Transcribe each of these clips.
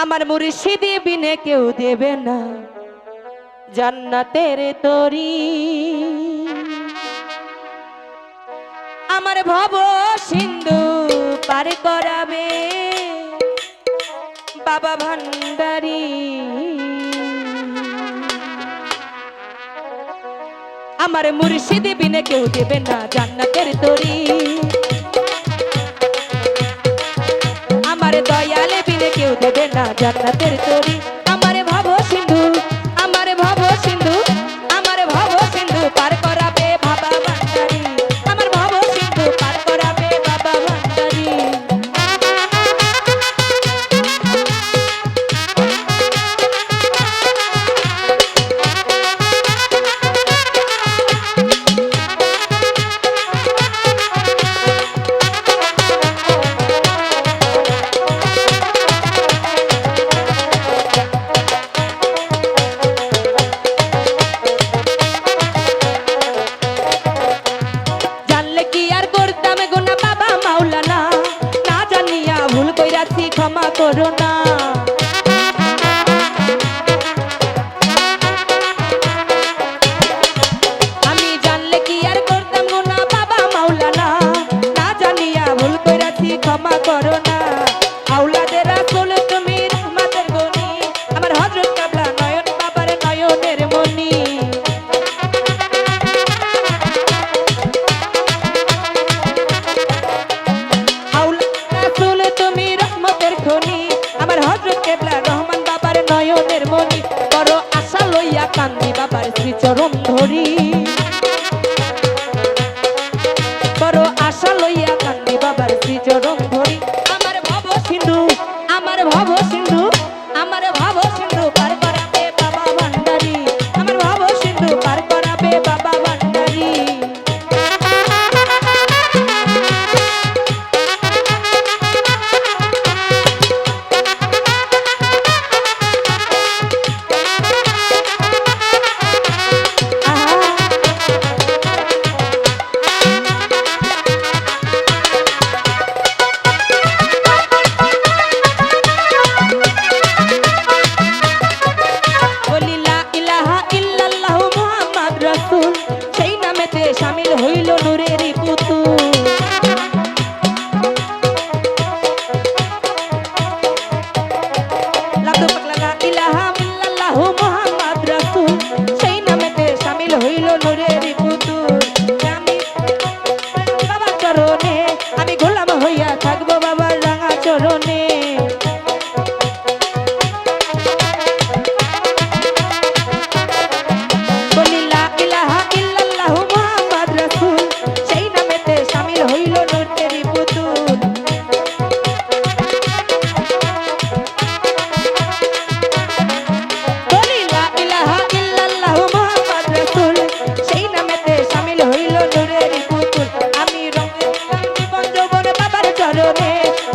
আমার মুর্শিদি বিনে কেউ দেবে না জান্নাতের তরি। আমার ভব সিন্ধু পার করাবে বাবা ভান্ডারী। আমার মুর্শিদি বিনে কেউ দেবে না জান্নাতের তরি। আমার দয়ালে বিনে কেউ দেবে না জান্নাতের তরি। আমার ভব সিন্ধু, আমার ভব সিন্ধু, আমার ভব সিন্ধু পার করাবে বাবা ভান্ডারী। আমার ভব সিন্ধু পার করাবে বাবা ভান্ডারী। ক্ষমা করো না। আমি জানলে কি আর করতাম গুনাহ বাবা মাওলানা, না জানিয়া ভুল কইরাছি ক্ষমা করো না। আওলাদের রাসূল তুমি রহমতের গনি, আমার হযরত কাবলা নয়ন বাবার নয়নের মনি। আমার হযরত কেবলা রহমান বাবার নয়নের মনি। বড় আশা লইয়া কান্দি বাবার শ্রীচরণ ধরি। বড় আশা লইয়া কান্দি বাবার শ্রীচরণ ধরি। আমার ভব সিন্ধু, আমার ভব সিন্ধু, আমার ভব সিন্ধু পার করাবে বাবা ভান্ডারী। আমার ভব সিন্ধু পার করাবে বাবা ভান্ডারী। সেই নামেতে শামিল হইল নূরের পুতুল। সেই নামেতে শামিল হইল নূরের পুতুল। আমি বাবার চরণে, আমি গোলাম হইয়া থাকবো বাবার রাঙা চরণে।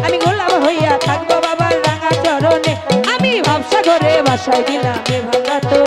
আমি গোলাম হইয়া থাকবো বাবার রাঙা চরণে। আমি ভাবসাগরে ভাসাই দিলাম ভাঙা তো